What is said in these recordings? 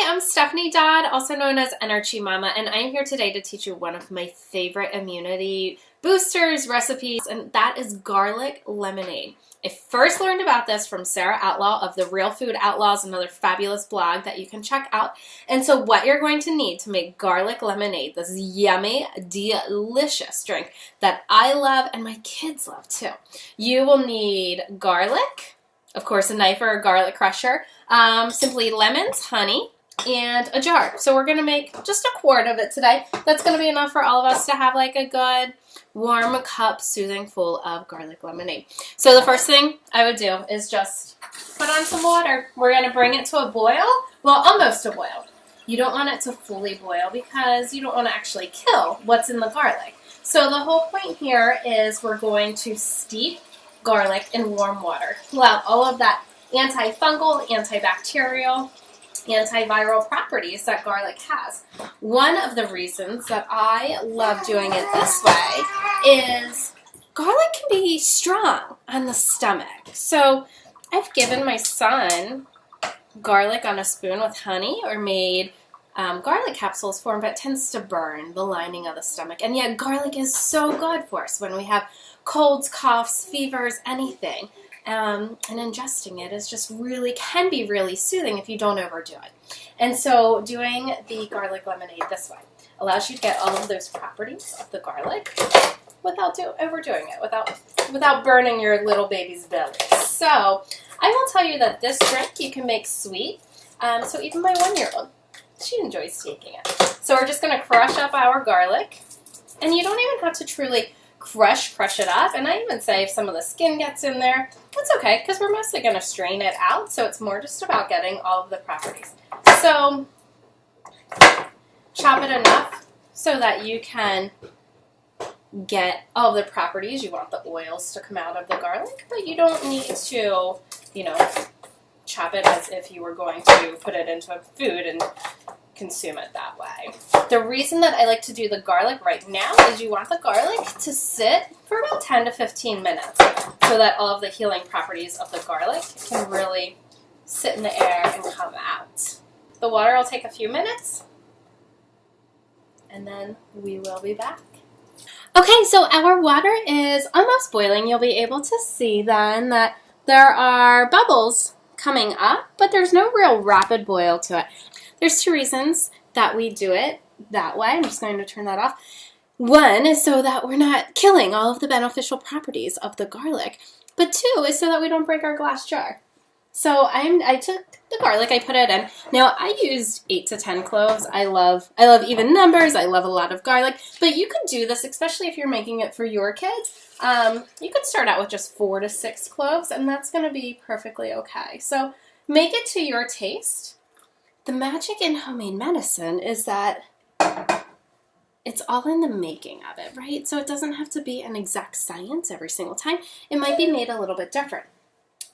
Hi, I'm Stephanie Dodd, also known as Ener-Chi Mama, and I'm here today to teach you one of my favorite immunity boosters, recipes, and that is garlic lemonade. I first learned about this from Sarah Outlaw of the Real Food Outlaws, another fabulous blog that you can check out. And so what you're going to need to make garlic lemonade, this yummy, delicious drink that I love and my kids love too. You will need garlic, of course a knife or a garlic crusher, simply lemons, honey, and a jar. So we're going to make just a quart of it today. That's going to be enough for all of us to have like a good warm cup, soothing full of garlic lemonade. So the first thing I would do is just put on some water. We're going to bring it to a boil, well, almost a boil. You don't want it to fully boil because you don't want to actually kill what's in the garlic. So the whole point here is we're going to steep garlic in warm water. Pull out all of that antifungal, antibacterial, antiviral properties that garlic has. One of the reasons that I love doing it this way is garlic can be strong on the stomach. So I've given my son garlic on a spoon with honey or made garlic capsules for him, but it tends to burn the lining of the stomach. And yet garlic is so good for us when we have colds, coughs, fevers, anything. And ingesting it is just can be really soothing if you don't overdo it. And so doing the garlic lemonade this way allows you to get all of those properties of the garlic without overdoing it, without burning your little baby's belly. So I will tell you that this drink you can make sweet. So even my 1-year-old, she enjoys taking it. So we're just going to crush up our garlic. And you don't even have to truly crush it up. And I even say if some of the skin gets in there, that's okay because we're mostly going to strain it out. So it's more just about getting all of the properties. So chop it enough so that you can get all of the properties. You want the oils to come out of the garlic, but you don't need to, chop it as if you were going to put it into food and consume it that way. The reason that I like to do the garlic right now is you want the garlic to sit for about 10 to 15 minutes so that all of the healing properties of the garlic can really sit in the air and come out. The water will take a few minutes and then we will be back. Okay, so our water is almost boiling. You'll be able to see then that there are bubbles coming up, but there's no real rapid boil to it. There's 2 reasons that we do it that way. I'm just going to turn that off. One is so that we're not killing all of the beneficial properties of the garlic, but 2 is so that we don't break our glass jar. So I took the garlic, I put it in. Now I used 8 to 10 cloves. I love even numbers. I love a lot of garlic, but you could do this, especially if you're making it for your kids. You could start out with just 4 to 6 cloves, and that's going to be perfectly okay. So make it to your taste. The magic in homemade medicine is that it's all in the making of it, right? So it doesn't have to be an exact science every single time. It might be made a little bit different.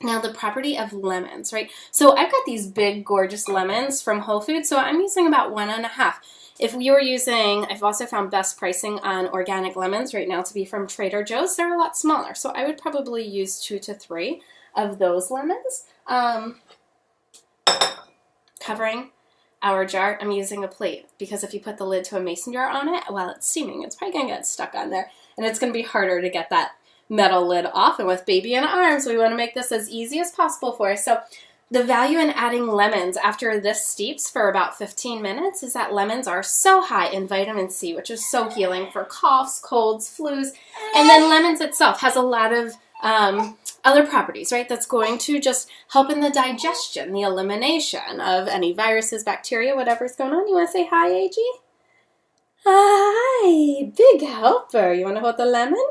Now, the property of lemons, right? So I've got these big, gorgeous lemons from Whole Foods, so I'm using about 1.5. If you were using, I've also found best pricing on organic lemons right now to be from Trader Joe's. They're a lot smaller, so I would probably use 2 to 3 of those lemons. Covering our jar, I'm using a plate because if you put the lid to a mason jar on it while it's steaming, it's probably going to get stuck on there, and it's going to be harder to get that metal lid off. And with baby in arms, we want to make this as easy as possible for us. So the value in adding lemons after this steeps for about 15 minutes is that lemons are so high in vitamin C, which is so healing for coughs, colds, flus, and then lemons itself has a lot of other properties, right? That's going to just help in the digestion, the elimination of any viruses, bacteria, whatever's going on. You want to say hi, AG? Hi, big helper. You want to hold the lemon?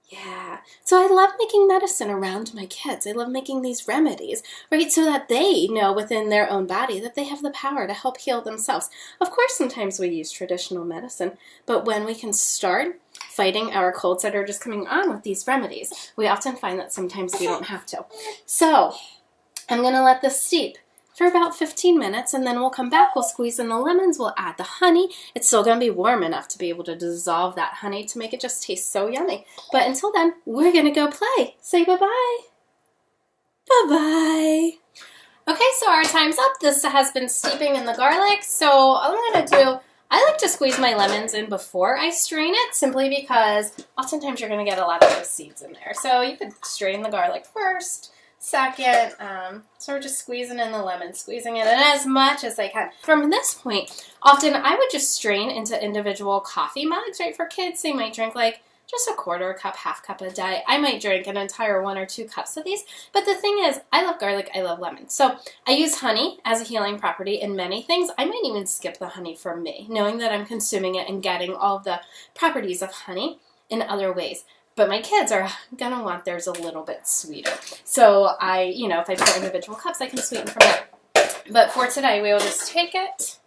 Yeah. So I love making medicine around my kids. I love making these remedies, right? So that they know within their own body that they have the power to help heal themselves. Of course, sometimes we use traditional medicine, but when we can start fighting our colds that are just coming on with these remedies, we often find that sometimes we don't have to. So I'm going to let this steep for about 15 minutes, and then we'll come back, we'll squeeze in the lemons, we'll add the honey. It's still going to be warm enough to be able to dissolve that honey to make it just taste so yummy. But until then, we're going to go play. Say bye-bye. Bye-bye. Okay, so our time's up. This has been steeping in the garlic. So all I'm going to do, I like to squeeze my lemons in before I strain it, simply because oftentimes you're going to get a lot of those seeds in there. So you could strain the garlic first, second. So we're just squeezing in the lemon, squeezing it in as much as I can. From this point, often I would just strain into individual coffee mugs, right? For kids, they might drink like just a quarter cup, half cup a day. I might drink an entire 1 or 2 cups of these. But the thing is, I love garlic, I love lemon. So I use honey as a healing property in many things. I might even skip the honey for me, knowing that I'm consuming it and getting all of the properties of honey in other ways. But my kids are going to want theirs a little bit sweeter. So if I pour individual cups, I can sweeten from there. But for today, we will just take it,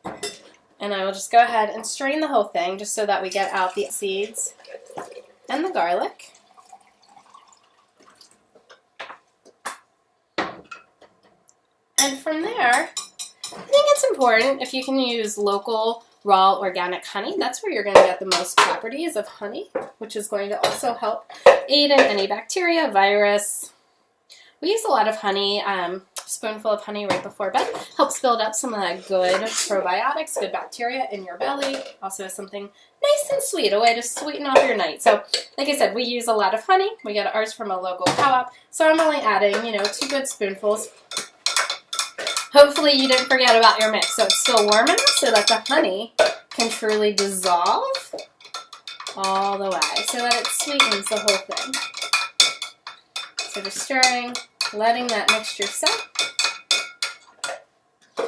and I will just go ahead and strain the whole thing just so that we get out the seeds and the garlic. And from there, I think it's important if you can use local, raw, organic honey. That's where you're going to get the most properties of honey, which is going to also help aid in any bacteria, virus. We use a lot of honey, spoonful of honey right before bed. Helps build up some of that good probiotics, good bacteria in your belly. Also something nice and sweet, a way to sweeten off your night. So, like I said, we use a lot of honey. We get ours from a local co-op. So I'm only adding, 2 good spoonfuls. Hopefully you didn't forget about your mix. So it's still warm enough so that the honey can truly dissolve all the way so that it sweetens the whole thing. So just stirring, letting that mixture set.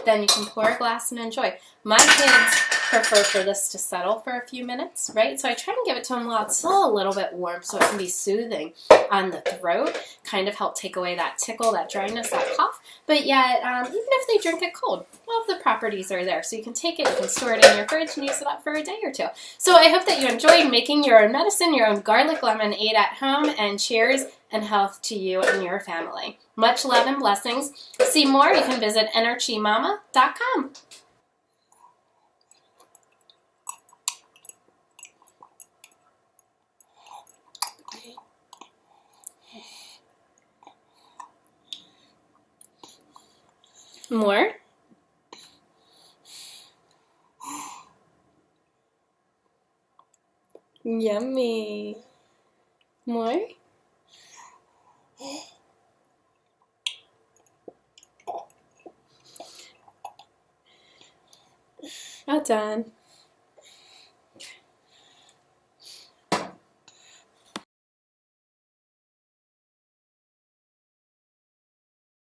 Then you can pour a glass and enjoy. My kids prefer for this to settle for a few minutes, right? So I try and give it to them while it's still a little bit warm so it can be soothing on the throat, kind of help take away that tickle, that dryness, that cough. But yet, even if they drink it cold, all of the properties are there. So you can take it, you can store it in your fridge and use it up for a day or 2. So I hope that you enjoyed making your own medicine, your own garlic lemonade at home, and cheers and health to you and your family. Much love and blessings. See more, you can visit ener-chimama.com. More? Yummy. More? Well done.